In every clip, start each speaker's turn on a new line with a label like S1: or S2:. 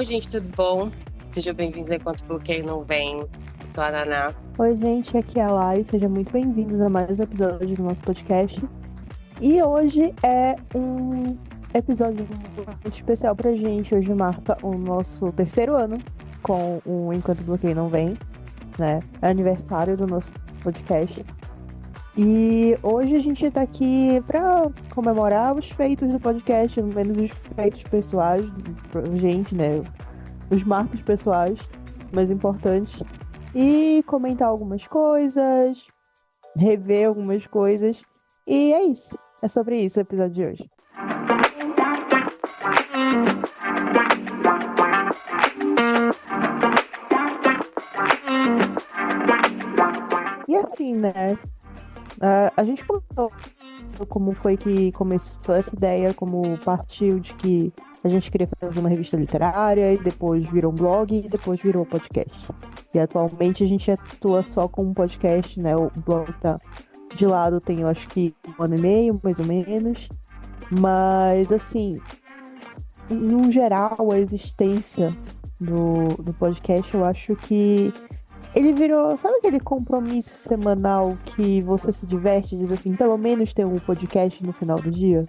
S1: Oi, gente, tudo bom? Sejam bem-vindos a Enquanto o Bloqueio Não Vem. Eu sou a Naná.
S2: Oi, gente, aqui é a Lai. Sejam muito bem-vindos a mais um episódio do nosso podcast. E hoje é um episódio muito especial pra gente. Hoje marca o nosso terceiro ano com o Enquanto o Bloqueio Não Vem, né? É aniversário do nosso podcast. E hoje a gente tá aqui pra comemorar os feitos do podcast, pelo menos os feitos pessoais, pra gente, né? Os marcos pessoais mais importantes. E comentar algumas coisas, rever algumas coisas. E é isso. É sobre isso o episódio de hoje. E assim, né? A gente comentou como foi que começou essa ideia, como partiu de que a gente queria fazer uma revista literária, e depois virou um blog, e depois virou um podcast. E atualmente a gente atua só com um podcast, né? O blog tá de lado, tem eu acho que 1 ano e meio, mais ou menos. Mas, assim, no geral, a existência do podcast, eu acho que ele virou, sabe aquele compromisso semanal que você se diverte, diz assim, pelo menos ter um podcast no final do dia?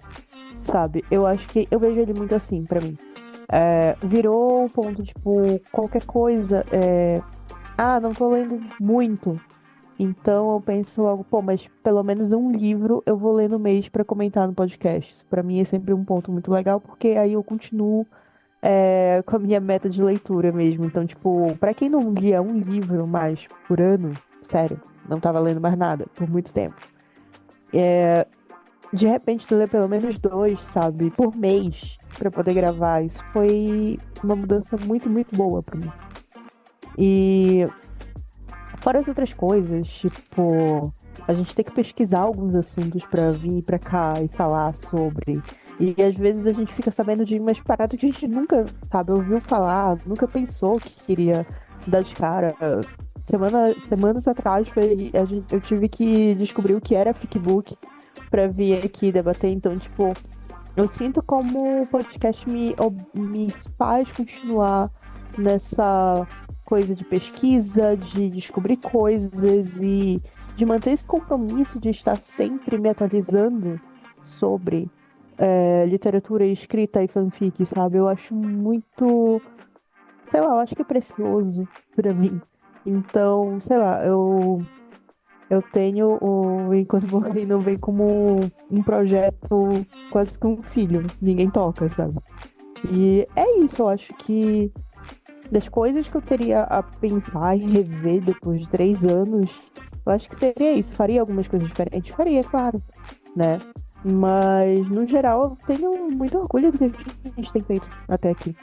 S2: Sabe? Eu acho que eu vejo ele muito assim, pra mim. Virou um ponto, tipo, qualquer coisa. Não tô lendo muito. Então eu penso logo, pô, mas pelo menos um livro eu vou ler no mês pra comentar no podcast. Isso pra mim é sempre um ponto muito legal, porque aí eu continuo com a minha meta de leitura mesmo. Então, tipo, pra quem não lia um livro mais por ano, sério, não tava lendo mais nada por muito tempo. De repente, tu ler pelo menos dois, sabe, por mês pra poder gravar. Isso foi uma mudança muito, muito boa pra mim. E fora as outras coisas, tipo, a gente tem que pesquisar alguns assuntos pra vir pra cá e falar sobre. E às vezes a gente fica sabendo de umas paradas que a gente nunca, sabe, ouviu falar, nunca pensou que queria dar de cara. Semanas atrás eu tive que descobrir o que era Fic pra vir aqui debater. Então, tipo, eu sinto como o podcast me faz continuar nessa coisa de pesquisa, de descobrir coisas e de manter esse compromisso de estar sempre me atualizando sobre literatura escrita e fanfic, sabe? Eu acho muito, sei lá, eu acho que é precioso pra mim. Então, sei lá, eu tenho o Enquanto Você Não Vem como um projeto quase que um filho. Ninguém toca, sabe? E é isso, eu acho que das coisas que eu teria a pensar e rever depois de 3 anos, eu acho que seria isso. Faria algumas coisas diferentes? Faria, claro, né? Mas, no geral, eu tenho muito orgulho do que a gente tem feito até aqui.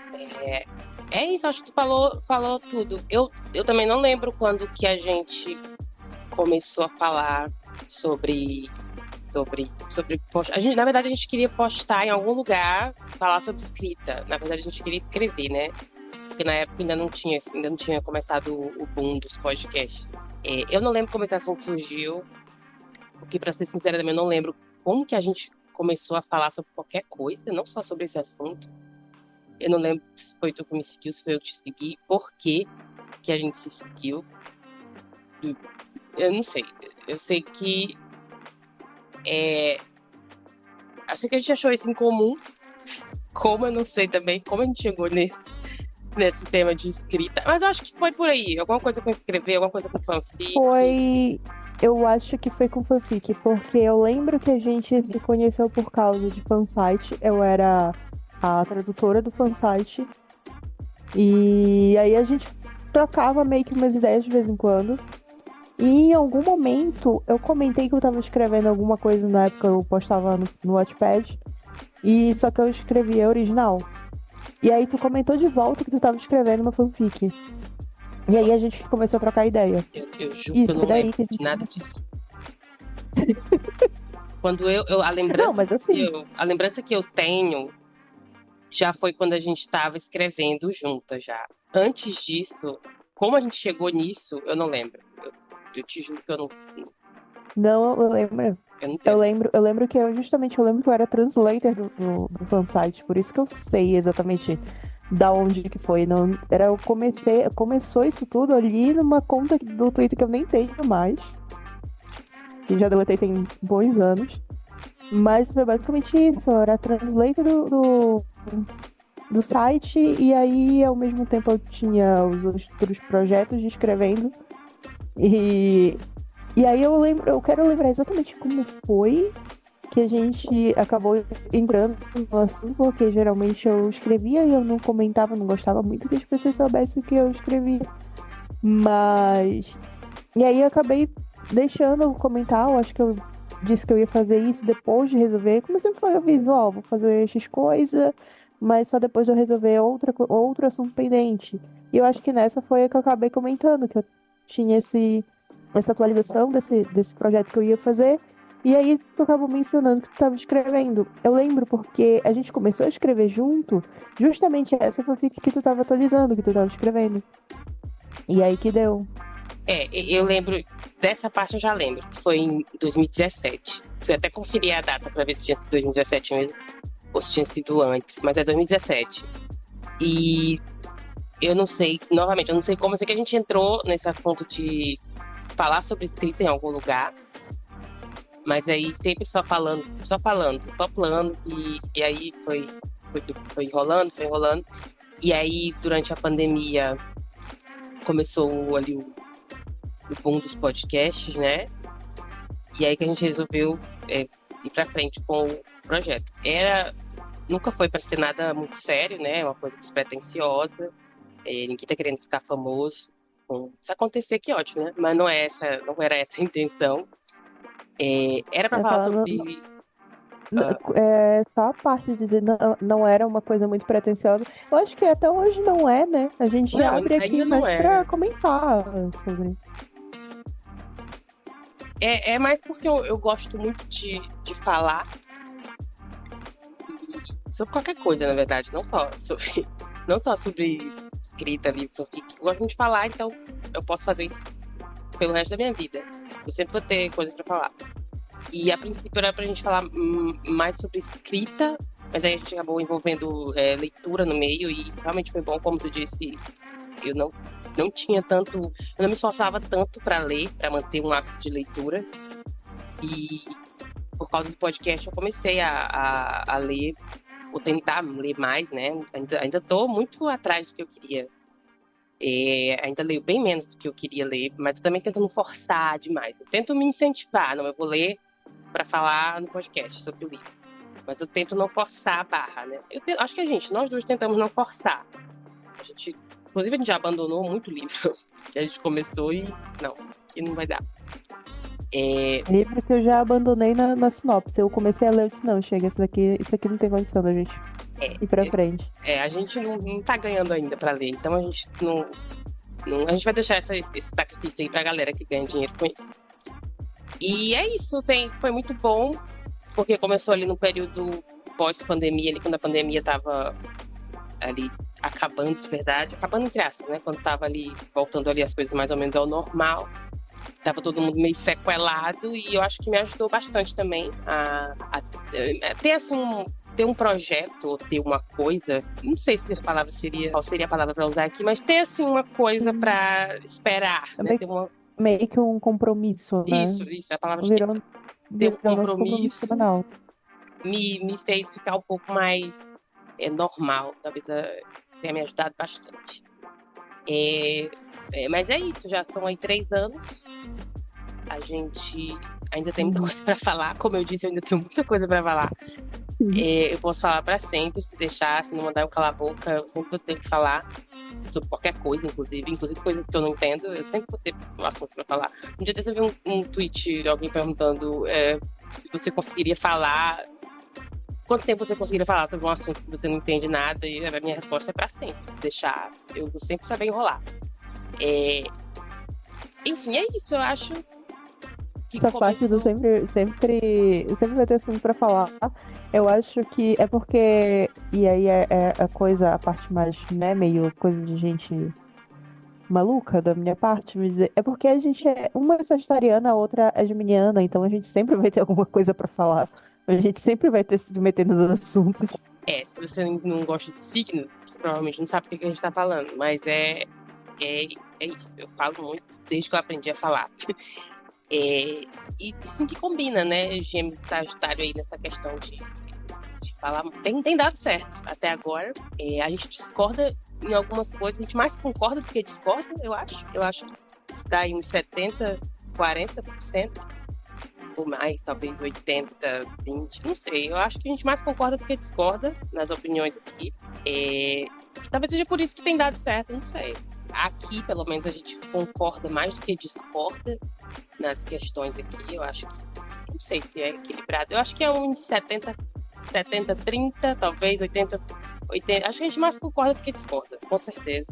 S1: É isso, acho que tu falou tudo. Eu também não lembro quando que a gente começou a falar sobre a gente, na verdade, a gente queria postar em algum lugar, falar sobre escrita. Na verdade, a gente queria escrever, né? Porque na época ainda não tinha começado o boom dos podcasts. Eu não lembro como esse assunto surgiu, porque, para ser sincera, também eu não lembro como que a gente começou a falar sobre qualquer coisa, não só sobre esse assunto. Eu não lembro se foi tu que me seguiu, se foi eu que te segui, por que a gente se seguiu. Eu não sei. Eu sei que acho que a gente achou isso em comum. Como eu não sei também como a gente chegou nesse tema de escrita. Mas eu acho que foi por aí. Alguma coisa com escrever, alguma coisa com fanfic.
S2: Eu acho que foi com fanfic, porque eu lembro que a gente se conheceu por causa de fansite. Eu era a tradutora do fansite. E aí a gente trocava meio que umas ideias de vez em quando. E em algum momento eu comentei que eu tava escrevendo alguma coisa na época, eu postava no Wattpad. E só que eu escrevia original. E aí tu comentou de volta que tu tava escrevendo uma fanfic. E aí a gente começou a trocar ideia.
S1: Eu juro
S2: E
S1: que eu não
S2: foi daí
S1: lembro
S2: que a
S1: de
S2: gente...
S1: nada disso. Quando a lembrança
S2: Não, mas assim,
S1: a lembrança que eu tenho já foi quando a gente estava escrevendo juntas já. Antes disso, como a gente chegou nisso, eu não lembro. Eu te juro que eu
S2: não, eu lembro.
S1: não tenho.
S2: Eu lembro que eu era translator do fansite, por isso que eu sei exatamente da onde que foi. Não, começou isso tudo ali numa conta do Twitter que eu nem tenho mais, que já deletei tem bons anos. Mas foi basicamente isso, era a translate do site, e aí ao mesmo tempo eu tinha os outros projetos de escrevendo. E, e aí eu quero lembrar exatamente como foi que a gente acabou entrando no assunto, porque geralmente eu escrevia e eu não comentava, não gostava muito que as pessoas soubessem o que eu escrevia. Mas. E aí eu acabei deixando eu comentar, eu acho que eu disse que eu ia fazer isso depois de resolver. Como sempre foi, eu visual, vou fazer X coisa, mas só depois de eu resolver outro assunto pendente. E eu acho que nessa foi a que eu acabei comentando, que eu tinha essa atualização desse projeto que eu ia fazer. E aí tu acabou mencionando que tu estava escrevendo. Eu lembro porque a gente começou a escrever junto, justamente essa fanfic que tu estava atualizando, que tu estava escrevendo. E aí que deu.
S1: Eu lembro, dessa parte eu já lembro, que foi em 2017. Fui até conferir a data para ver se tinha sido 2017 mesmo, ou se tinha sido antes, mas é 2017. E eu não sei, novamente, eu não sei como, eu sei que a gente entrou nesse assunto de falar sobre escrita em algum lugar, mas aí sempre só plano, e aí foi enrolando, foi enrolando. E aí, durante a pandemia, começou ali o boom dos podcasts, né? E aí que a gente resolveu ir pra frente com o projeto. Nunca foi para ser nada muito sério, né? Uma coisa despretensiosa. Ninguém tá querendo ficar famoso. Bom, se acontecer, que ótimo, né? Mas não era essa a intenção. Era para
S2: Eu
S1: falar
S2: falava,
S1: sobre.
S2: N-
S1: ah,
S2: só a parte de dizer não era uma coisa muito pretensiosa. Eu acho que até hoje não é, né? A gente
S1: não,
S2: abre aqui
S1: ainda não
S2: mais pra
S1: é.
S2: comentar sobre.
S1: É mais porque eu gosto muito de falar sobre qualquer coisa, na verdade, não só sobre, não só sobre escrita, livro, fanfic. Eu gosto muito de falar, então eu posso fazer isso pelo resto da minha vida. Eu sempre vou ter coisa para falar. E a princípio era pra gente falar mais sobre escrita, mas aí a gente acabou envolvendo leitura no meio, e isso realmente foi bom, como tu disse, eu não tinha tanto, eu não me esforçava tanto para ler, para manter um hábito de leitura, e por causa do podcast eu comecei a ler, ou tentar ler mais, né? Ainda tô muito atrás do que eu queria. Ainda leio bem menos do que eu queria ler, mas eu também tento não forçar demais. Eu tento me incentivar, não, eu vou ler para falar no podcast sobre o livro. Mas eu tento não forçar a barra, né? Acho que nós dois tentamos não forçar. Inclusive, a gente já abandonou muito livro que a gente começou e não, que não vai dar. É,
S2: Livro que eu já abandonei na sinopse. Eu comecei a ler, eu disse, não, chega, isso aqui não tem condição da gente
S1: é,
S2: ir pra frente.
S1: a gente não tá ganhando ainda para ler, então a gente a gente vai deixar esse sacrifício aí pra galera que ganha dinheiro com isso. E é isso, foi muito bom, porque começou ali no período pós-pandemia, ali quando a pandemia tava ali acabando de verdade, acabando entre aspas, né? Quando tava ali voltando ali as coisas mais ou menos ao normal, tava todo mundo meio sequelado, e eu acho que me ajudou bastante também a ter assim ter um projeto ou ter uma coisa, não sei se a palavra qual seria a palavra para usar aqui, mas ter assim uma coisa
S2: Sim.
S1: para esperar,
S2: É
S1: né? Ter uma
S2: meio que um compromisso, né?
S1: isso é a palavra que
S2: Virou,
S1: ter um
S2: virou nosso compromisso
S1: compromisso
S2: semanal.
S1: me fez ficar um pouco mais normal, talvez tenha me ajudado bastante. Mas é isso, já são aí 3 anos. A gente ainda tem muita
S2: Uhum.
S1: coisa para falar. Como eu disse, eu ainda tenho muita coisa para falar.
S2: Sim.
S1: Eu posso falar para sempre, se deixar, se não mandar eu calar a boca, eu sempre vou ter que falar sobre qualquer coisa, inclusive coisas que eu não entendo, eu sempre vou ter um assunto para falar. Um dia desse eu vi um tweet de alguém perguntando se você conseguiria falar. Quanto tempo você conseguiria falar sobre um assunto que você não entende nada? E a minha resposta é para sempre. Se deixar, eu vou sempre saber enrolar. É, Enfim, é isso. Eu acho que
S2: Essa parte do
S1: começou.
S2: sempre vai ter assunto pra falar. Eu acho que é porque, e aí é a coisa, a parte mais, né, meio coisa de gente maluca da minha parte, me dizer, é porque a gente uma é sagitariana, a outra é geminiana, então a gente sempre vai ter alguma coisa pra falar. A gente sempre vai ter se meter nos assuntos.
S1: Se você não gosta de signos, provavelmente não sabe o que que a gente tá falando, mas é, é isso. Eu falo muito desde que eu aprendi a falar. É, e sim que combina, né? Gêmeo e Sagitário aí nessa questão de falar. Tem dado certo até agora. A gente discorda em algumas coisas, a gente mais concorda do que discorda, eu acho. Eu acho que dá aí uns 70, 40%, ou mais, talvez 80, 20, não sei. Eu acho que a gente mais concorda do que discorda nas opiniões aqui. E talvez seja por isso que tem dado certo, não sei. Aqui, pelo menos, a gente concorda mais do que discorda nas questões aqui. Eu acho que, não sei se é equilibrado. Eu acho que é uns 70, 30, talvez 80, 80. Acho que a gente mais concorda do que discorda, com certeza.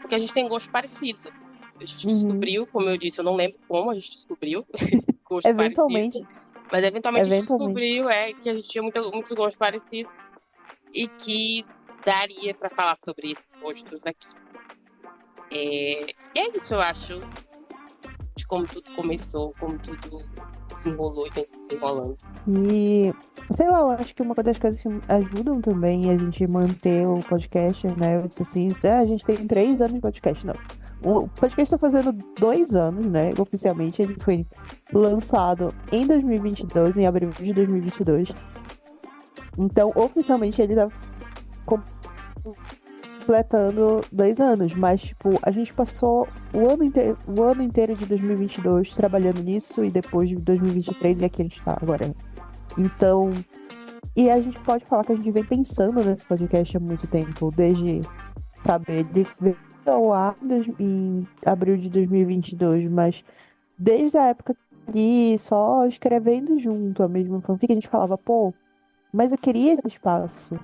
S1: Porque a gente tem gosto parecido. A gente descobriu, como eu disse, eu não lembro como a gente descobriu gosto
S2: Eventualmente,
S1: parecido, mas eventualmente a gente
S2: eventualmente.
S1: descobriu que a gente tinha muitos gostos parecidos e que daria para falar sobre esses gostos aqui. E é isso, eu acho, de como tudo começou, como tudo se enrolou e vem se desenrolando.
S2: E, sei lá, eu acho que uma das coisas que ajudam também a gente manter o podcast, né? Eu disse assim, a gente tem 3 anos de podcast, não. O podcast está fazendo 2 anos, né? Oficialmente, ele foi lançado em 2022, em abril de 2022. Então, oficialmente, ele está completando 2 anos, mas, tipo, a gente passou o ano inteiro de 2022 trabalhando nisso e depois de 2023 é que a gente está agora. Então, e a gente pode falar que a gente vem pensando nesse podcast há muito tempo, desde, sabe, ele veio ao ar em abril de 2022, mas desde a época ali, só escrevendo junto a mesma fanfic, a gente falava, pô, mas eu queria esse espaço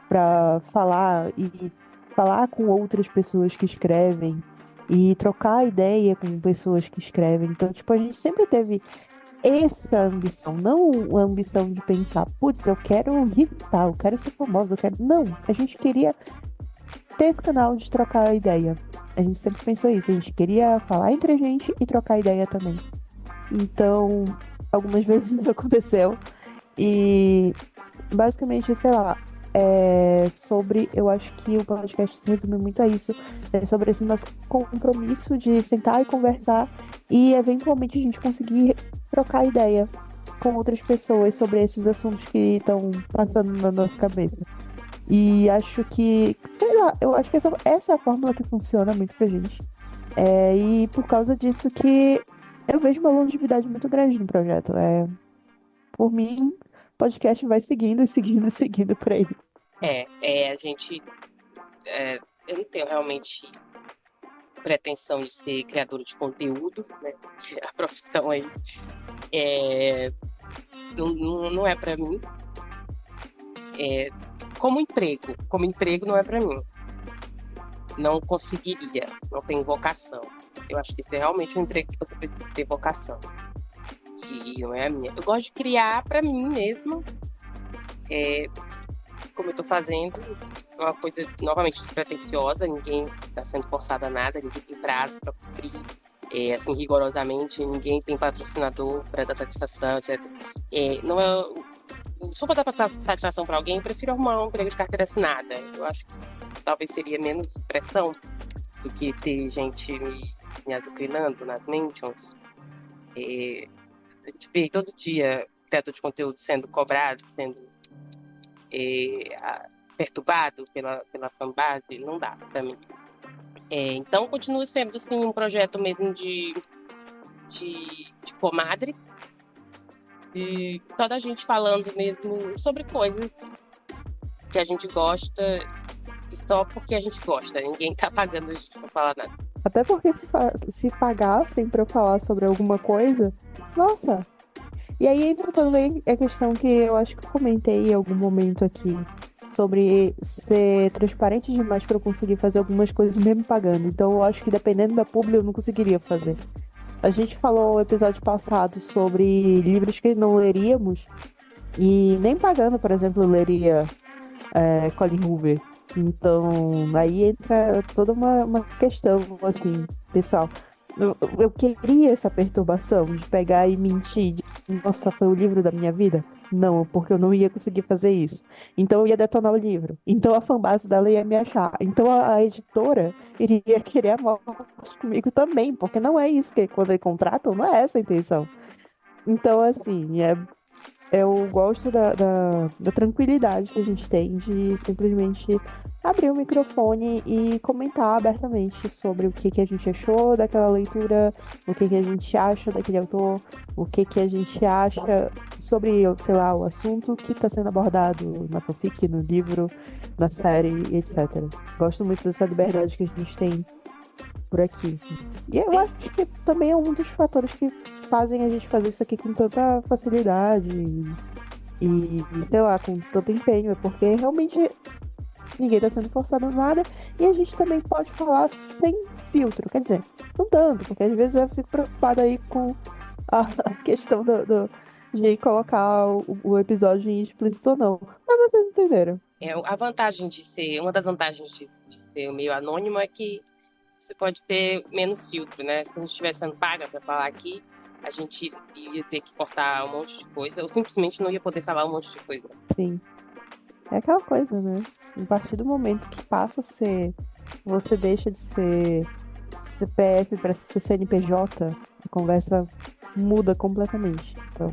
S2: para falar e falar com outras pessoas que escrevem e trocar ideia com pessoas que escrevem. Então, tipo, a gente sempre teve essa ambição, não a ambição de pensar, putz, eu quero irritar, eu quero ser famosa, eu quero. Não, a gente queria ter esse canal de trocar ideia. A gente sempre pensou isso, a gente queria falar entre a gente e trocar ideia também. Então, algumas vezes isso aconteceu. E basicamente, sei lá, eu acho que o podcast se resume muito a isso, sobre esse nosso compromisso de sentar e conversar e eventualmente a gente conseguir trocar ideia com outras pessoas sobre esses assuntos que estão passando na nossa cabeça. E acho que, sei lá, eu acho que essa é a fórmula que funciona muito pra gente. E por causa disso que eu vejo uma longevidade muito grande no projeto. Por mim, o podcast vai seguindo e seguindo e seguindo por aí.
S1: A gente. Eu não tenho realmente pretensão de ser criadora de conteúdo, né? A profissão aí não é para mim. Como emprego não é para mim. Não conseguiria, não tenho vocação. Eu acho que isso é realmente um emprego que você precisa ter vocação. E não é a minha. Eu gosto de criar para mim mesma. Como eu estou fazendo, é uma coisa novamente despretensiosa, ninguém está sendo forçado a nada, ninguém tem prazo para cumprir, assim, rigorosamente, ninguém tem patrocinador para dar satisfação, etc. Não é, se for para dar satisfação para alguém, eu prefiro arrumar um emprego de carteira assinada. Eu acho que talvez seria menos pressão do que ter gente me azucrinando nas mentions. A gente vê todo dia criador de conteúdo sendo cobrado, sendo perturbado pela fanbase, não dá pra mim. Então continua sendo assim, um projeto mesmo de comadres, e toda a gente falando mesmo sobre coisas que a gente gosta e só porque a gente gosta, ninguém tá pagando a gente pra falar nada.
S2: Até porque se pagassem pra eu falar sobre alguma coisa, nossa. E aí entra também a questão que eu acho que eu comentei em algum momento aqui, sobre ser transparente demais para eu conseguir fazer algumas coisas mesmo pagando. Então eu acho que dependendo da publi eu não conseguiria fazer. A gente falou no episódio passado sobre livros que não leríamos e nem pagando, por exemplo, eu leria Colin Hoover. Então aí entra toda uma questão, assim, pessoal. Eu queria essa perturbação de pegar e mentir. Nossa, foi o livro da minha vida. Não, porque eu não ia conseguir fazer isso. Então eu ia detonar o livro. Então a fanbase dela ia me achar. Então a editora iria querer a morte comigo também, porque não é isso que quando eles contratam, não é essa a intenção. Então, assim, eu gosto da tranquilidade que a gente tem de simplesmente abrir o microfone e comentar abertamente sobre o que que a gente achou daquela leitura, o que que a gente acha daquele autor, o que que a gente acha sobre, sei lá, o assunto que está sendo abordado na fanfic, no livro, na série, etc. Gosto muito dessa liberdade que a gente tem por aqui. E eu acho que também é um dos fatores que fazem a gente fazer isso aqui com tanta facilidade sei lá, com tanto empenho, é porque realmente ninguém tá sendo forçado a nada e a gente também pode falar sem filtro, quer dizer, não tanto, porque às vezes eu fico preocupada aí com a, a questão de colocar o episódio em explícito ou não. Mas vocês entenderam.
S1: A vantagem de ser, uma das vantagens de ser meio anônimo é que você pode ter menos filtro, né? Se a gente estivesse sendo paga para falar aqui, a gente ia ter que cortar um monte de coisa, ou simplesmente não ia poder falar um monte de coisa.
S2: Sim. É aquela coisa, né? A partir do momento que passa a ser, você deixa de ser CPF para ser CNPJ, a conversa muda completamente. Então,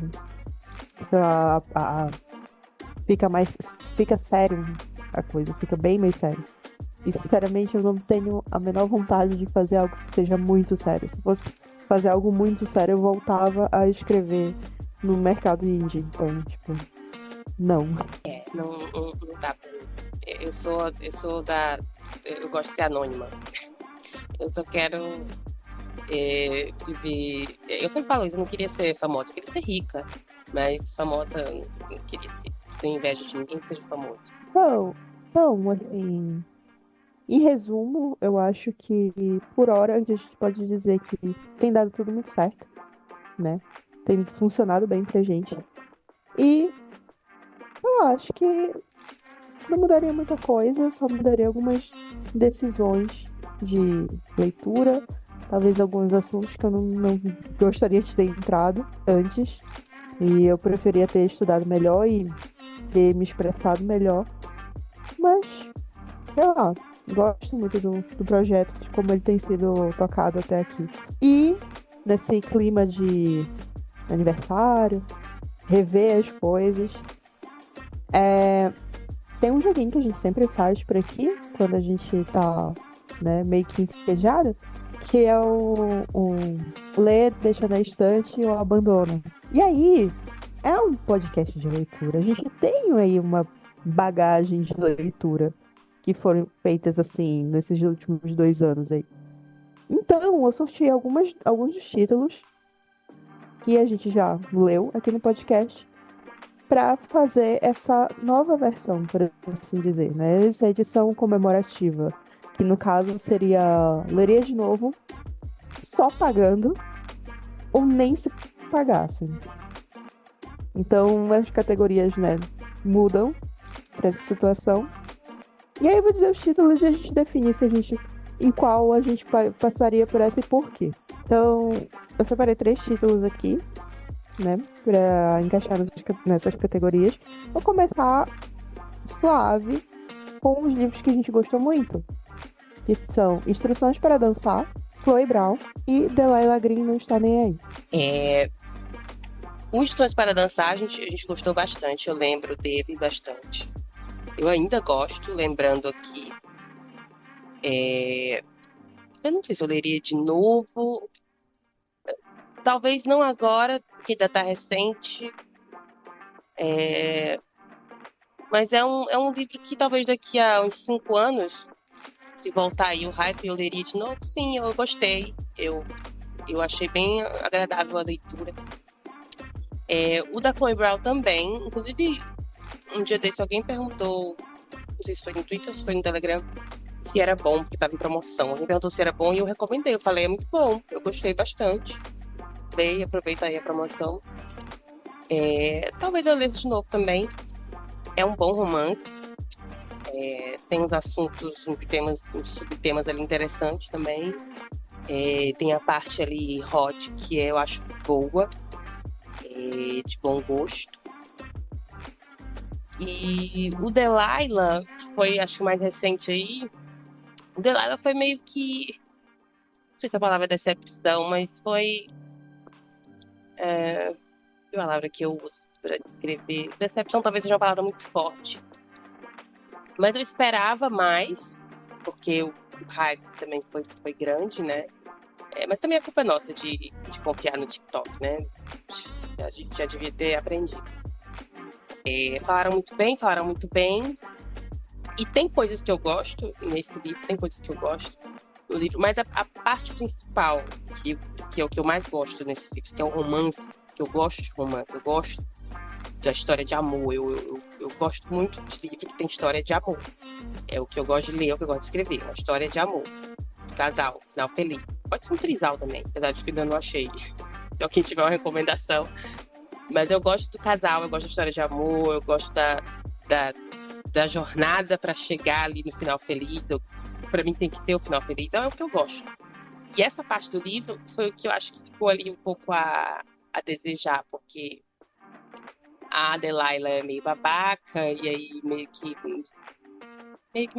S2: fica mais, fica sério a coisa, fica bem mais sério. E sinceramente, eu não tenho a menor vontade de fazer algo que seja muito sério. Se fosse fazer algo muito sério, eu voltava a escrever no mercado indie. Então, tipo, não.
S1: Não dá pra mim. Eu gosto de ser anônima. Eu só quero viver. Eu sempre falo isso, eu não queria ser famosa, eu queria ser rica. Mas famosa, eu não queria ser. Tenho inveja de ninguém que seja famoso.
S2: Não, assim. Em resumo, eu acho que por hora a gente pode dizer que tem dado tudo muito certo, né? Tem funcionado bem pra gente. E eu acho que não mudaria muita coisa, só mudaria algumas decisões de leitura, talvez alguns assuntos que eu não gostaria de ter entrado antes. E eu preferia ter estudado melhor e ter me expressado melhor. Mas, sei lá, gosto muito do projeto, de como ele tem sido tocado até aqui. E nesse clima de aniversário, rever as coisas. Tem um joguinho que a gente sempre faz por aqui, quando a gente tá, né, meio que entediado, que é o ler, deixa na estante ou abandona. E aí, é um podcast de leitura. A gente tem aí uma bagagem de leitura que foram feitas assim nesses últimos 2 anos aí. Então, eu sorteei alguns dos títulos que a gente já leu aqui no podcast para fazer essa nova versão, por assim dizer, né? Essa edição comemorativa, que no caso seria leria de novo, só pagando ou nem se pagassem. Então, as categorias, né, mudam para essa situação. E aí eu vou dizer os títulos e a gente define se a gente, em qual a gente passaria por essa e por quê. Então, eu separei 3 títulos aqui, né, para encaixar nessas categorias. Vou começar suave com os livros que a gente gostou muito, que são Instruções para Dançar, Chloe Brown e Delilah Green Não Está Nem Aí.
S1: O Instruções para Dançar, a gente gostou bastante, eu lembro dele bastante. Eu ainda gosto, lembrando aqui. Eu não sei se eu leria de novo. Talvez não agora, porque ainda está recente. Mas é um livro que talvez daqui a uns 5 anos, se voltar aí o hype, eu leria de novo. Sim, eu gostei. Eu achei bem agradável a leitura. O da Chloe Brown também. Inclusive, um dia desse alguém perguntou, não sei se foi no Twitter ou se foi no Telegram, se era bom, porque estava em promoção. Alguém perguntou se era bom e eu recomendei. Eu falei, é muito bom, eu gostei bastante. Leia, aproveita aí a promoção. Talvez eu leia de novo também. É um bom romance. Tem uns assuntos, uns subtemas ali interessantes também. Tem a parte ali hot, que eu acho boa, de bom gosto. E o Delilah, que foi, acho que o mais recente aí, o Delilah foi meio que, não sei se a palavra é decepção, mas foi a palavra que eu uso para descrever. Decepção talvez seja uma palavra muito forte, mas eu esperava mais, porque o hype também foi grande, né? Mas também a culpa é nossa de confiar no TikTok, né? Já devia ter aprendido. Falaram muito bem, falaram muito bem. E tem coisas que eu gosto nesse livro, tem coisas que eu gosto no livro, mas a parte principal, que é o que eu mais gosto nesses livros, que é o romance, que eu gosto de romance, eu gosto da história de amor, eu gosto muito de livro que tem história de amor. É o que eu gosto de ler, é o que eu gosto de escrever, uma história de amor, de casal, final feliz. Pode ser um trisal também, apesar de que eu ainda não achei. Então, quem tiver uma recomendação. Mas eu gosto do casal, eu gosto da história de amor, eu gosto da, da jornada para chegar ali no final feliz. Para mim tem que ter o final feliz, então é o que eu gosto. E essa parte do livro foi o que eu acho que ficou ali um pouco a desejar, porque a Delilah é meio babaca, e aí meio que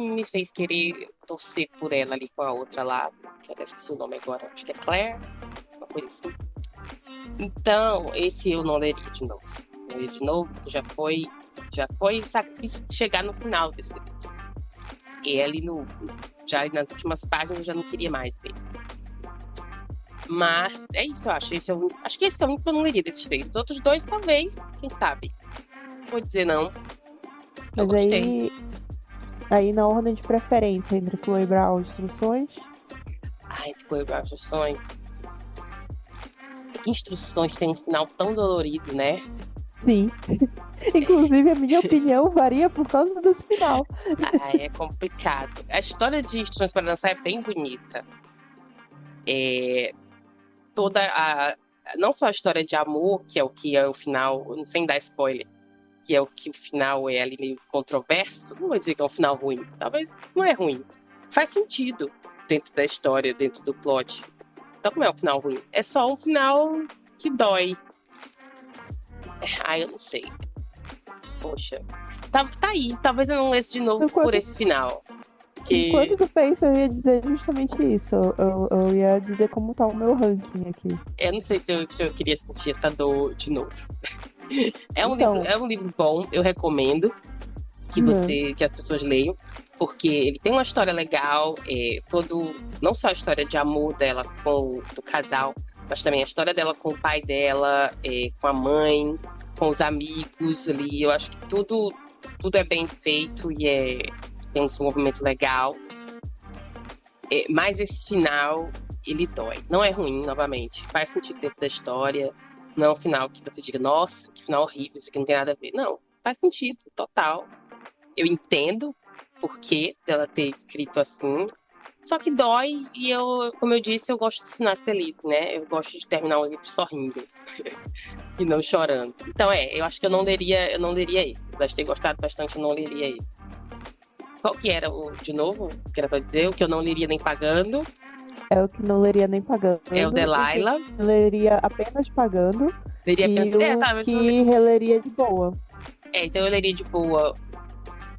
S1: me fez querer torcer por ela ali com a outra lá, que eu esqueci o nome agora, acho que é Claire, uma coisa assim. Então, esse eu não leria de novo. Não leria de novo, porque já foi sacrifício de chegar no final desse livro. E ali já nas últimas páginas eu já não queria mais ver. Mas é isso, eu acho. Acho que esse é o único que eu não leria desses três. Os outros dois, talvez, quem sabe. Não vou dizer não. Eu
S2: Mas
S1: gostei.
S2: aí na ordem de preferência entre Chloe Brown e Instruções,
S1: Ai, ficou igual as instruções. É que instruções tem um final tão dolorido, né?
S2: sim. Inclusive, a minha opinião varia por causa desse final.
S1: Ai, é complicado. A história de Instruções para Dançar é bem bonita. É, toda a. Não só a história de amor, que é o final, sem dar spoiler, que é o que o final é ali meio controverso, não vou dizer que é um final ruim, talvez não é ruim. Faz sentido dentro da história, dentro do plot. Então não é um final ruim, é só um final que dói. Eu não sei. Poxa. Tá aí, talvez eu não lesse de novo por
S2: Enquanto,
S1: esse final.
S2: enquanto
S1: Que
S2: tu pensa, eu ia dizer justamente isso. Eu ia dizer como tá o meu ranking aqui.
S1: eu não sei se eu queria sentir essa dor de novo.
S2: Então,
S1: É um livro bom, eu recomendo
S2: uhum,
S1: que as pessoas leiam, porque ele tem uma história legal, não só a história de amor dela do casal, mas também a história dela com o pai dela, com a mãe, com os amigos ali. Eu acho que tudo é bem feito e tem um desenvolvimento legal. Mas esse final, ele dói. Não é ruim, novamente. Faz sentido dentro da história. Não é um final que você diga, nossa, que final horrível, isso aqui não tem nada a ver. Não, faz sentido, total. Eu entendo por que dela ter escrito assim. Só que dói e como eu disse, eu gosto de finais felizes, né? Eu gosto de terminar um livro sorrindo e não chorando. Então eu acho que eu não leria esse. Apesar de ter gostado bastante, eu não leria esse. Qual que era de novo, que era pra dizer, o que eu não leria nem pagando?
S2: é o que não leria nem pagando,
S1: É o
S2: o que
S1: Delilah.
S2: leria apenas pagando
S1: Leria apenas.
S2: e o
S1: Talvez eu não
S2: que releria de boa.
S1: então eu leria de boa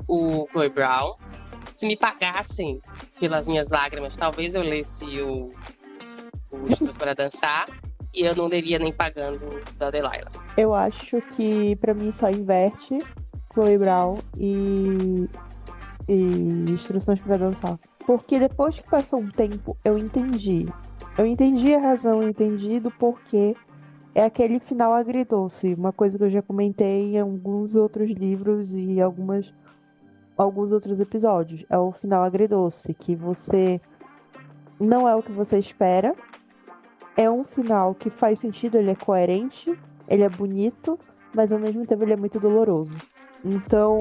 S1: o Chloe Brown. Se me pagassem pelas minhas lágrimas, talvez eu lesse o Estudos para Dançar. E eu não leria nem pagando da Delilah.
S2: Eu acho que pra mim só inverte Chloe Brown e Instruções pra Dançar. Porque depois que passou um tempo, eu entendi. Eu entendi a razão, eu entendi do porquê. É aquele final agridoce, uma coisa que eu já comentei em alguns outros livros e alguns outros episódios. É o final agridoce, que você não é o que você espera. É um final que faz sentido, ele é coerente, ele é bonito, mas ao mesmo tempo ele é muito doloroso. Então,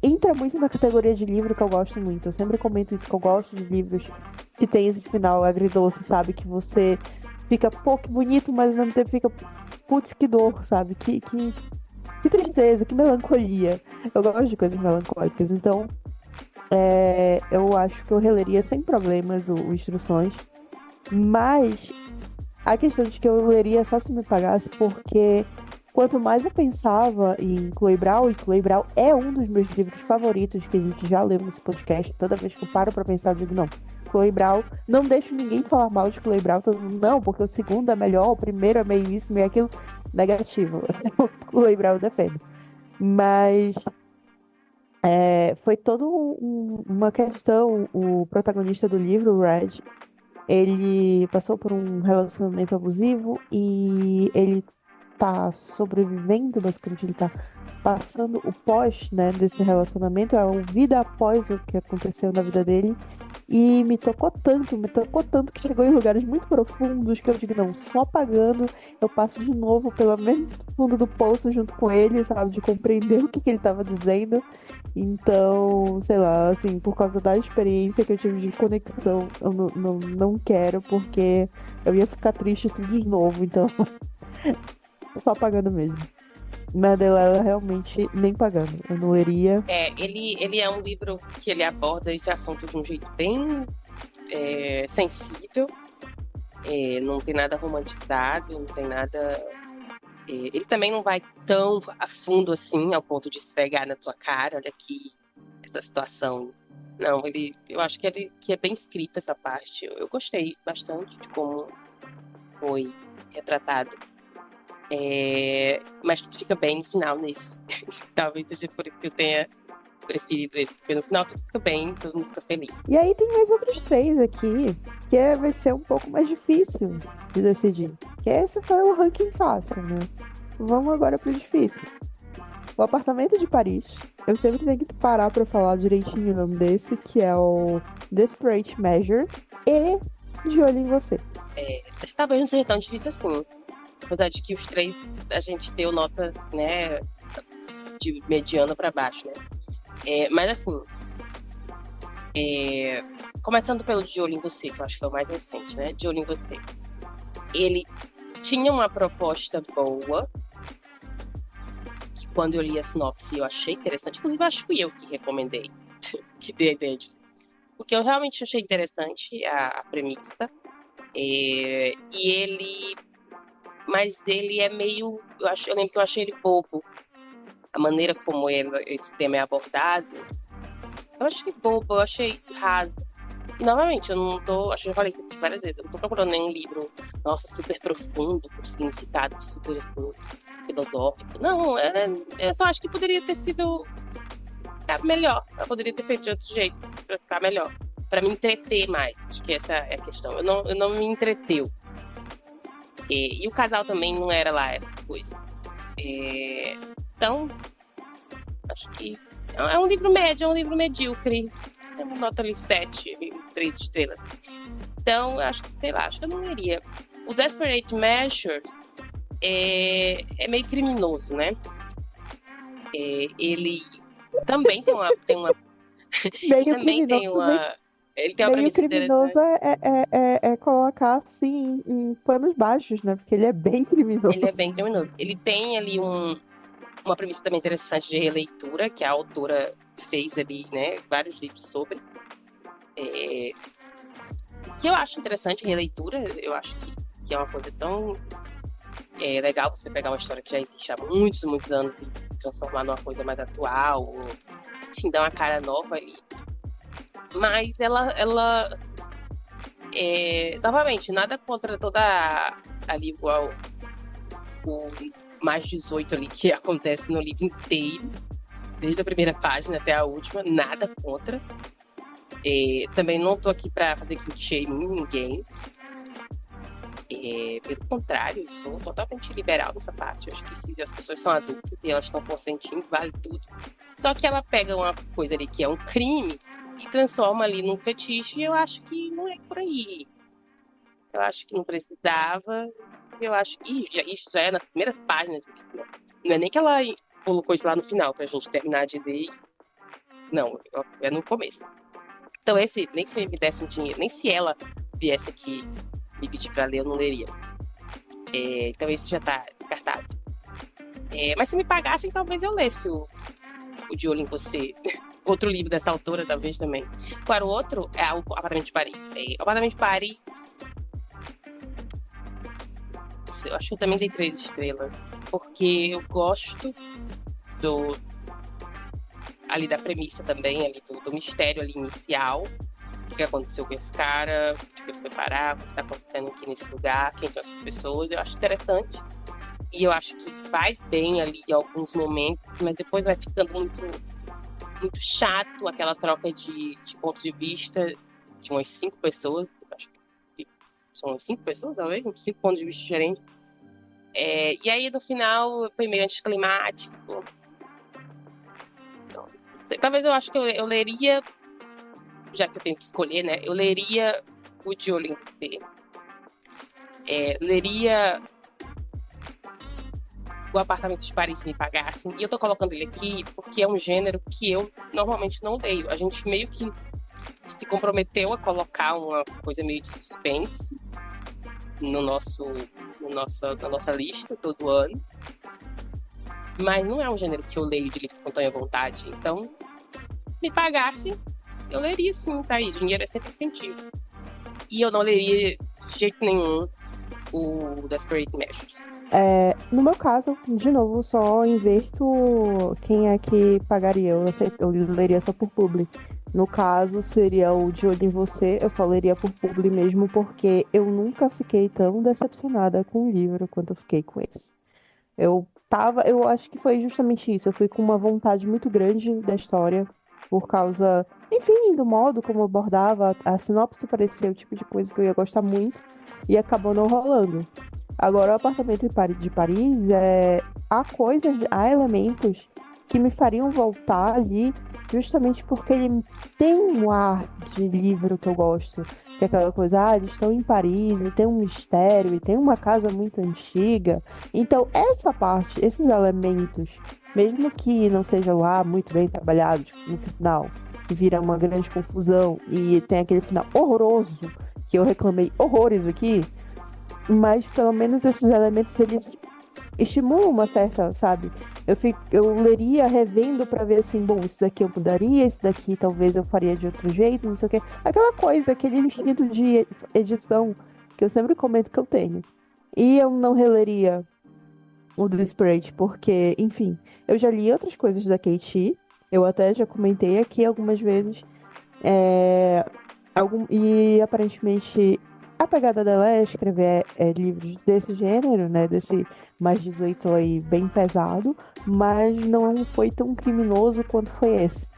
S2: entra muito na categoria de livro que eu gosto muito. Eu sempre comento isso, que eu gosto de livros que tem esse final agridoce, sabe? Que você fica, pô, que bonito, mas ao mesmo tempo fica, putz, que dor, sabe? Que tristeza, que melancolia. Eu gosto de coisas melancólicas. Então, eu acho que eu releria sem problemas o Instruções. Mas a questão de que eu leria só se me pagasse, porque quanto mais eu pensava em Chloe Brown, e Chloe Brown é um dos meus livros favoritos que a gente já leu nesse podcast, toda vez que eu paro pra pensar, eu digo, não, Chloe Brown, não deixo ninguém falar mal de Chloe Brown, todo mundo, não, porque o segundo é melhor, o primeiro é meio isso, meio aquilo, negativo. Chloe Brown eu defendo. Mas foi toda uma questão, o protagonista do livro, o Red, ele passou por um relacionamento abusivo e ele tá sobrevivendo, basicamente ele tá passando o pós, né, desse relacionamento, a vida após o que aconteceu na vida dele. E me tocou tanto que chegou em lugares muito profundos que eu digo, não, só pagando eu passo de novo pelo mesmo fundo do poço junto com ele, sabe, de compreender o que ele estava dizendo. Então, sei lá, assim, por causa da experiência que eu tive de conexão, eu não quero, porque eu ia ficar triste tudo de novo, então, só pagando mesmo. Mas dela realmente nem pagando, eu não leria.
S1: Ele é um livro que ele aborda esse assunto de um jeito bem sensível, não tem nada romantizado, não tem nada. Ele também não vai tão a fundo assim, ao ponto de esfregar na tua cara, olha aqui, essa situação. Não, eu acho que é bem escrita essa parte. Eu gostei bastante de como foi retratado. Mas fica bem no final nesse. Talvez seja por isso que eu tenha preferido esse, porque no final tudo fica bem, todo mundo fica feliz.
S2: E aí tem mais outros três aqui, vai ser um pouco mais difícil de decidir. Que esse foi o ranking fácil, né? Vamos agora pro difícil. O Apartamento de Paris. Eu sempre tenho que parar pra falar direitinho o nome desse, que é o Desperate Measures e De Olho em Você.
S1: Talvez não seja tão difícil assim. Apesar de que os três a gente deu nota, né, de mediano pra baixo, né? Mas assim, começando pelo De Olho em Você, que eu acho que foi o mais recente, né? De Olho em Você. Ele tinha uma proposta boa, que quando eu li a sinopse eu achei interessante, inclusive acho que fui eu que recomendei, que dei a ideia de... Porque eu realmente achei interessante a premissa. Mas ele é meio... Eu lembro que eu achei ele bobo. A maneira como esse tema é abordado, eu achei bobo, eu achei raso. E, novamente, eu não tô... Acho que eu falei isso várias vezes. Eu não tô procurando nenhum livro, nossa, super profundo, com significado super filosófico. Não, eu só acho que poderia ter sido melhor. Eu poderia ter feito de outro jeito, pra ficar melhor. Pra me entreter mais. Acho que essa é a questão. Eu não me entreteu. E o casal também não era lá essas coisas. Então, acho que é um livro médio, é um livro medíocre. É uma nota ali 7, 3 estrelas. Então, acho que eu não leria. O Desperate Measures é meio criminoso, né? Ele também tem uma
S2: Meio
S1: também tem
S2: criminoso,
S1: uma... Ele tem uma
S2: meio
S1: premissa interessante.
S2: criminoso é colocar assim em panos baixos, né? Porque ele é bem criminoso.
S1: Ele é bem criminoso. Ele tem ali uma premissa também interessante de releitura, que a autora fez ali, né? Vários livros sobre. Que eu acho interessante, releitura. Eu acho que é uma coisa tão legal você pegar uma história que já existe há muitos, muitos anos e transformar numa coisa mais atual, ou, enfim, dar uma cara nova ali. Mas ela novamente, nada contra toda ali o mais 18 ali que acontece no livro inteiro, desde a primeira página até a última, nada contra. Também não tô aqui pra fazer clichê em ninguém. Pelo contrário, eu sou totalmente liberal nessa parte. Eu acho que se as pessoas são adultas e elas estão consentindo, vale tudo. Só que ela pega uma coisa ali que é um crime e transforma ali num fetiche, e eu acho que não é por aí. Eu acho que não precisava. Eu acho que isso já é nas primeiras páginas do livro. Não é nem que ela colocou isso lá no final pra gente terminar de ler. Não, é no começo. Então nem se me desse um dinheiro, nem se ela viesse aqui me pedir pra ler, eu não leria. Então esse já tá descartado. Mas se me pagassem, talvez eu lesse o De Olho em Você. Outro livro dessa autora, talvez também. Para o outro, é o Apartamento de Paris. O Apartamento de Paris, eu acho que eu também dei 3 estrelas. porque eu gosto do ali da premissa também, ali do mistério ali inicial. O que aconteceu com esse cara, o que foi parar, o que está acontecendo aqui nesse lugar, quem são essas pessoas. Eu acho interessante. E eu acho que vai bem ali em alguns momentos, mas depois vai ficando muito chato aquela troca de pontos de vista de umas 5 pessoas. Acho que são umas 5 pessoas, talvez, uns 5 pontos de vista diferentes. E aí, no final, foi meio anticlimático. Então, não sei. Talvez eu acho que eu leria, já que eu tenho que escolher, né? Eu leria o De Olho em Você. Leria O Apartamento de Paris se me pagassem. E eu tô colocando ele aqui porque é um gênero que eu normalmente não leio. A gente meio que se comprometeu a colocar uma coisa meio de suspense na nossa lista todo ano. Mas não é um gênero que eu leio de livre espontânea vontade. Então, se me pagassem, eu leria sim, tá aí. Dinheiro é sempre incentivo. E eu não leria de jeito nenhum o Desperate Measures.
S2: No meu caso, de novo, só inverto quem é que pagaria. Eu leria só por publi. No caso, seria o De Olho em Você. Eu só leria por publi mesmo, porque eu nunca fiquei tão decepcionada com o livro quanto eu fiquei com esse. Eu acho que foi justamente isso. Eu fui com uma vontade muito grande da história, por causa, enfim, do modo como abordava. A sinopse parecia o tipo de coisa que eu ia gostar muito, e acabou não rolando. Agora, o apartamento de Paris há elementos que me fariam voltar ali, justamente porque ele tem um ar de livro que eu gosto, que é aquela coisa, eles estão em Paris e tem um mistério e tem uma casa muito antiga. Então, essa parte, esses elementos, mesmo que não sejam lá muito bem trabalhados no final, que vira uma grande confusão e tem aquele final horroroso, que eu reclamei horrores aqui, mas pelo menos esses elementos eles estimulam uma certa, sabe? Eu leria revendo pra ver assim, bom, isso daqui eu mudaria, isso daqui talvez eu faria de outro jeito, não sei o quê. Aquela coisa, aquele instinto de edição que eu sempre comento que eu tenho. E eu não releria o Desperate, porque, enfim, eu já li outras coisas da Kate, eu até já comentei aqui algumas vezes. É, e aparentemente a pegada dela é escrever livros desse gênero, né? Desse mais 18 aí, bem pesado, mas não foi tão criminoso quanto foi esse.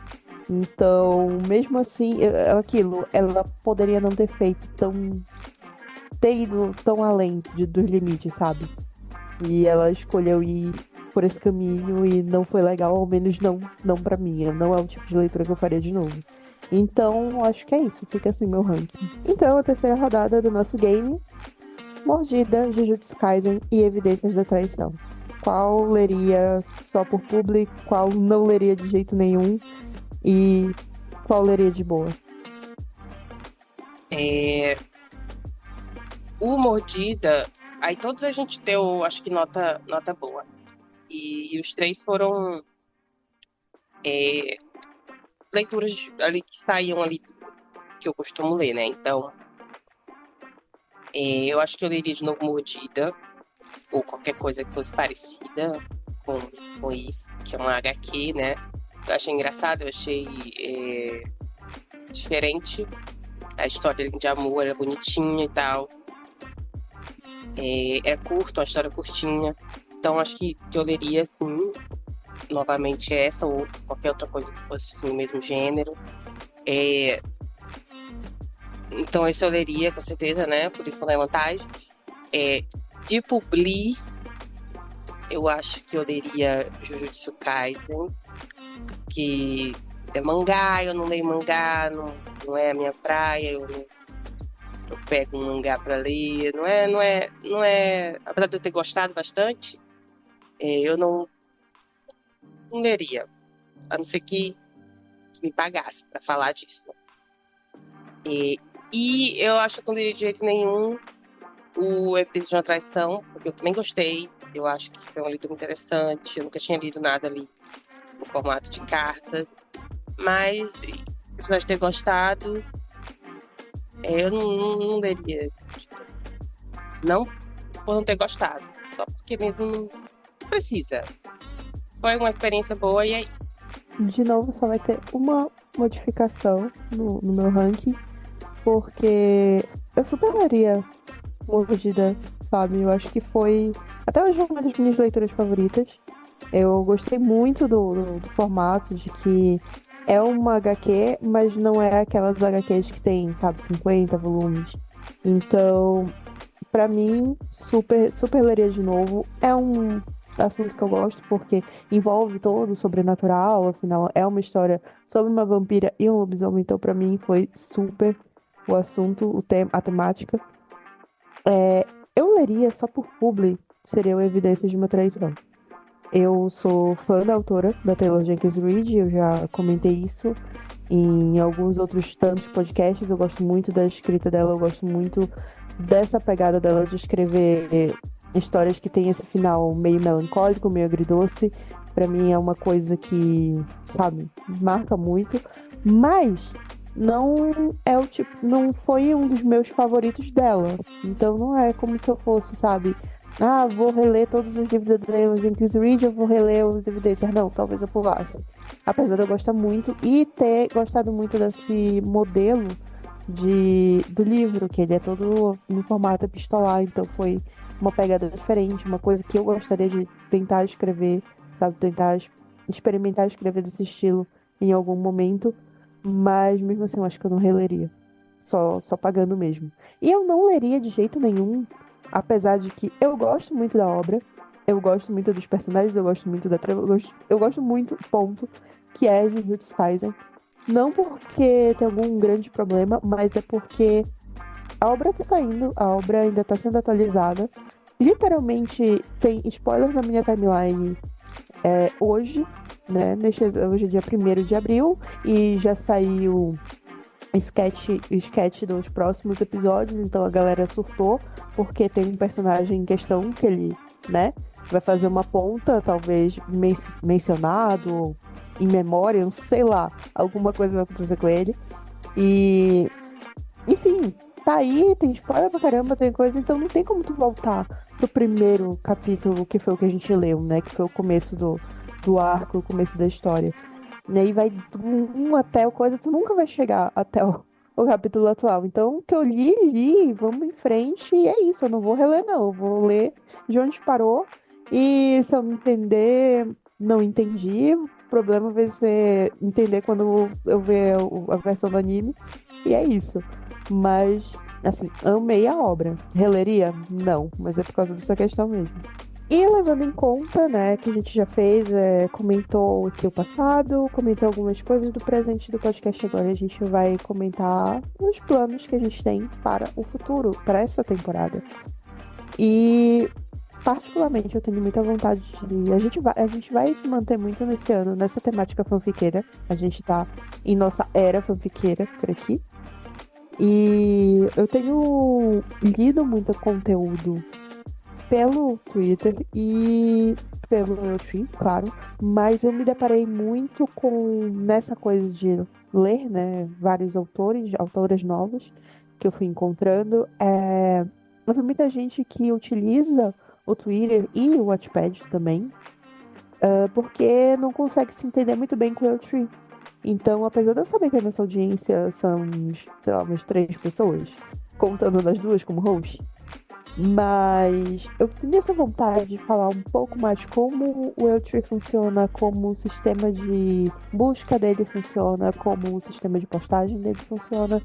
S2: Então, mesmo assim, ela poderia não ter feito ter ido tão além dos limites, sabe? E ela escolheu ir por esse caminho e não foi legal, ao menos não para mim. Não é o tipo de leitura que eu faria de novo. Então, acho que é isso. Fica assim meu ranking. Então, a terceira rodada do nosso game: Mordida, Jujutsu Kaisen e Evidências da Traição. Qual leria só por publi, qual não leria de jeito nenhum e qual leria de boa?
S1: O Mordida, aí todos a gente deu, acho que nota boa. E os três foram leituras ali que saíam ali que eu costumo ler, né? Então, eu acho que eu leria de novo Mordida, ou qualquer coisa que fosse parecida com isso, que é uma HQ, né? Eu achei engraçado, eu achei diferente. A história de amor era bonitinha e tal. É curto, uma história curtinha. Então, acho que eu leria, assim, novamente essa ou qualquer outra coisa que fosse assim, no mesmo gênero. Então, esse eu leria, com certeza, né? Por isso que não é vantagem. De publi, eu acho que eu leria Jujutsu Kaisen, que é mangá, eu não leio mangá, não é a minha praia, eu pego um mangá pra ler, não é, apesar de eu ter gostado bastante, eu não leria, a não ser que me pagasse pra falar disso. E eu acho que eu não leria de jeito nenhum o Episódio de uma Traição, porque eu também gostei, eu acho que foi uma leitura interessante, eu nunca tinha lido nada ali no formato de cartas, mas apesar de ter gostado, eu não leria. Não por não ter gostado, só porque mesmo precisa. Foi uma experiência boa e é isso.
S2: De novo, só vai ter uma modificação no meu ranking, porque eu superaria Mordida, sabe? Eu acho que foi até hoje uma das minhas leituras favoritas. Eu gostei muito do formato, de que é uma HQ, mas não é aquelas HQs que tem, sabe, 50 volumes. Então, pra mim, super leria de novo. É um assunto que eu gosto porque envolve todo o sobrenatural, afinal, é uma história sobre uma vampira e um lobisomem, então pra mim foi super o assunto, a temática. Eu leria só por publi, seriam evidências de uma traição. Eu sou fã da autora, da Taylor Jenkins Reid, eu já comentei isso em alguns outros tantos podcasts. Eu gosto muito da escrita dela, eu gosto muito dessa pegada dela de escrever histórias que tem esse final meio melancólico, meio agridoce. Pra mim é uma coisa que, sabe, marca muito, mas não é o tipo, não foi um dos meus favoritos dela. Então não é como se eu fosse, sabe, ah, vou reler todos os livros da Taylor Jenkins Reid, eu vou reler os evidências. Não, talvez eu pulasse. Apesar de eu gostar muito e ter gostado muito desse modelo do livro, que ele é todo no formato epistolar, então foi uma pegada diferente, uma coisa que eu gostaria de tentar escrever, sabe, tentar experimentar escrever desse estilo em algum momento, mas mesmo assim eu acho que eu não releria, só pagando mesmo. E eu não leria de jeito nenhum, apesar de que eu gosto muito da obra, eu gosto muito dos personagens, eu gosto muito da trama, eu gosto muito, ponto, que é Jujutsu Kaisen. Não porque tem algum grande problema, mas é porque a obra tá saindo, a obra ainda tá sendo atualizada. Literalmente tem spoiler na minha timeline hoje, né? Hoje é dia 1º de abril e já saiu sketch dos próximos episódios, então a galera surtou porque tem um personagem em questão que ele, né, vai fazer uma ponta, talvez mencionado, em memória, não sei lá, alguma coisa vai acontecer com ele. E, enfim, tá aí, tem spoiler pra caramba, tem coisa, então não tem como tu voltar pro primeiro capítulo, que foi o que a gente leu, né, que foi o começo do arco, o começo da história. E aí vai do 1 até o coisa, tu nunca vai chegar até o capítulo atual. Então, o que eu li, vamos em frente, e é isso, eu não vou reler, não. Eu vou ler de onde parou, e se eu não entender, não entendi. O problema vai ser entender quando eu ver a versão do anime, e é isso. Mas, assim, amei a obra. Releria? Não, mas é por causa dessa questão mesmo. E levando em conta, né, que a gente já fez, comentou aqui o passado, comentou algumas coisas do presente do podcast, agora a gente vai comentar os planos que a gente tem para o futuro, para essa temporada. E, particularmente, eu tenho muita vontade de... A gente vai se manter muito nesse ano, nessa temática fanfiqueira. A gente tá em nossa era fanfiqueira por aqui. E eu tenho lido muito conteúdo pelo Twitter e pelo Linktree, claro, mas eu me deparei muito nessa coisa de ler, né, vários autoras novas que eu fui encontrando. Eu vi muita gente que utiliza o Twitter e o Wattpad também, porque não consegue se entender muito bem com o Linktree. Então, apesar de eu saber que a nossa audiência são, sei lá, umas 3 pessoas, contando nas duas como host, mas eu tenho essa vontade de falar um pouco mais como o Linktree funciona, como o sistema de busca dele funciona, como o sistema de postagem dele funciona,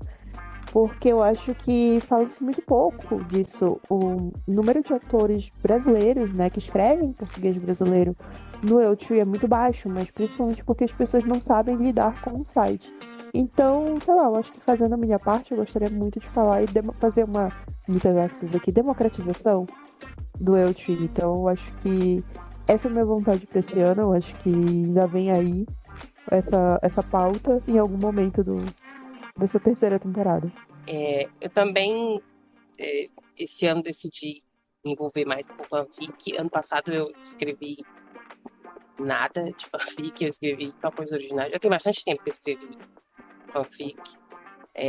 S2: porque eu acho que fala-se muito pouco disso. O número de autores brasileiros, né, que escrevem em português brasileiro no Linktree é muito baixo, mas principalmente porque as pessoas não sabem lidar com o site. Então, sei lá, eu acho que fazendo a minha parte, eu gostaria muito de falar e fazer uma, muitas aspas aqui, democratização do Linktree. Então, eu acho que essa é a minha vontade para esse ano. Eu acho que ainda vem aí essa pauta em algum momento dessa terceira temporada.
S1: Eu também, esse ano, decidi me envolver mais com fanfic. Ano passado eu escrevi nada de fanfic, eu escrevi só coisas originais. Já tem bastante tempo que eu escrevi fanfic,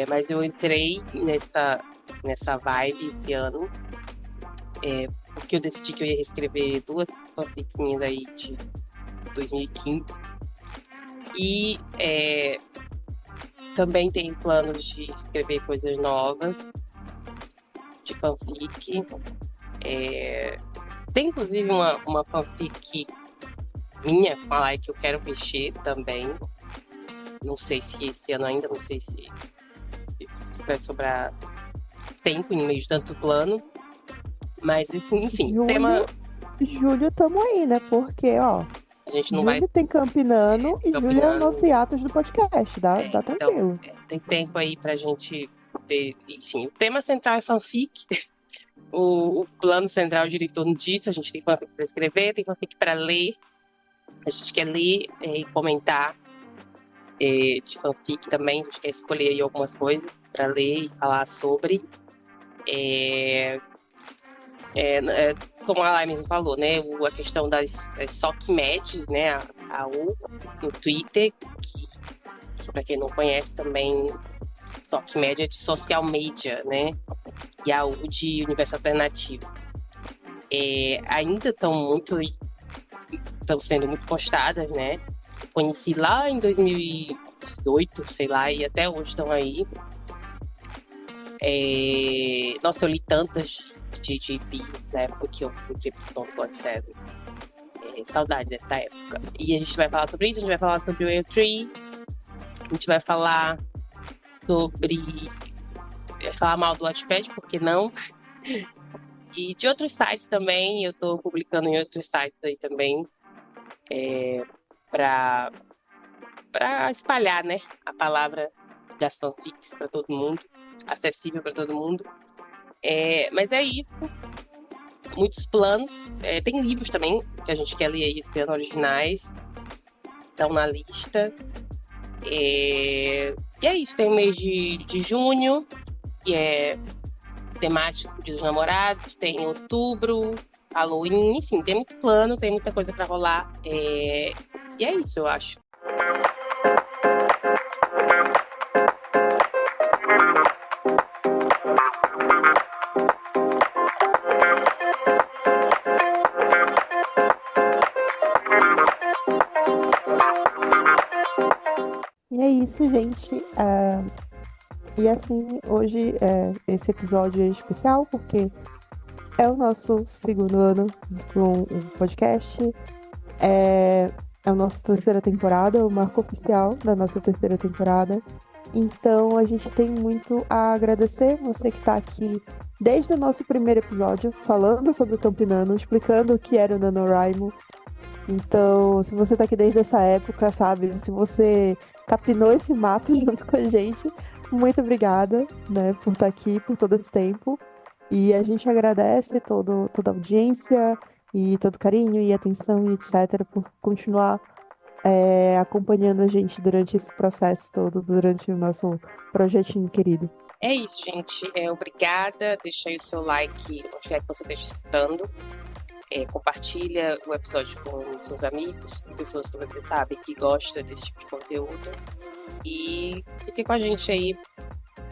S1: mas eu entrei nessa vibe esse ano, porque eu decidi que eu ia reescrever duas fanfics minhas aí de 2015. E também tenho planos de escrever coisas novas de fanfic. Tem inclusive uma fanfic minha com a Lai que eu quero mexer também. Não sei se esse ano ainda, não sei se vai sobrar tempo em meio de tanto plano. Mas, enfim,
S2: Julho tamo aí, né? Porque, ó,
S1: a gente não
S2: julho tem Campinano e julho é o nosso hiatus do podcast. Dá tranquilo.
S1: Então, tem tempo aí pra gente ter. Enfim, o tema central é fanfic. O plano central gira em torno disso. A gente tem fanfic pra escrever, tem fanfic pra ler. A gente quer ler e comentar de fanfic também. A gente quer escolher aí algumas coisas pra ler e falar sobre. Como a Lai mesmo falou, né? A questão das SOCMED, né? A U no Twitter, que para quem não conhece também, SOCMED é de social media, né? E a U de universo alternativo. Ainda estão sendo muito postadas, né? Conheci lá em 2018, sei lá, e até hoje estão aí. Nossa, eu li tantas de GP na época que eu fui pro God Seven. Saudade dessa época. E a gente vai falar sobre isso, a gente vai falar sobre o Airtree, a gente vai falar sobre falar mal do Wattpad, por que não? E de outros sites também, eu tô publicando em outros sites aí também, pra espalhar, né, a palavra das fanfics pra todo mundo, acessível pra todo mundo. Mas é isso. Muitos planos. Tem livros também que a gente quer ler aí esse ano, originais. Estão na lista. E é isso. Tem o mês de junho, que é temático Dia dos Namorados. Tem outubro, Halloween. Enfim, tem muito plano, tem muita coisa pra rolar. E é isso, eu acho.
S2: E é isso, gente. E assim, hoje esse episódio é especial porque é o nosso segundo ano com o podcast. É a nossa terceira temporada, o marco oficial da nossa terceira temporada. Então a gente tem muito a agradecer você que está aqui desde o nosso primeiro episódio, falando sobre o Campinano, explicando o que era o NaNoWriMo. Então, se você tá aqui desde essa época, sabe? Se você capinou esse mato junto com a gente, muito obrigada, né, por estar aqui por todo esse tempo. E a gente agradece toda a audiência e todo carinho e atenção e etc. por continuar acompanhando a gente durante esse processo todo, durante o nosso projetinho querido.
S1: É isso, gente. Obrigada. Deixa aí o seu like onde quer que você esteja escutando. Compartilha o episódio com seus amigos, com pessoas que você sabe que gosta desse tipo de conteúdo. E fique com a gente aí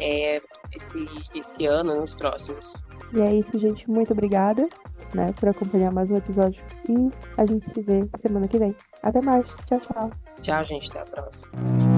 S1: esse ano e nos próximos.
S2: E é isso, gente. Muito obrigada, né, por acompanhar mais um episódio. E a gente se vê semana que vem. Até mais. Tchau, tchau.
S1: Tchau, gente. Até a próxima.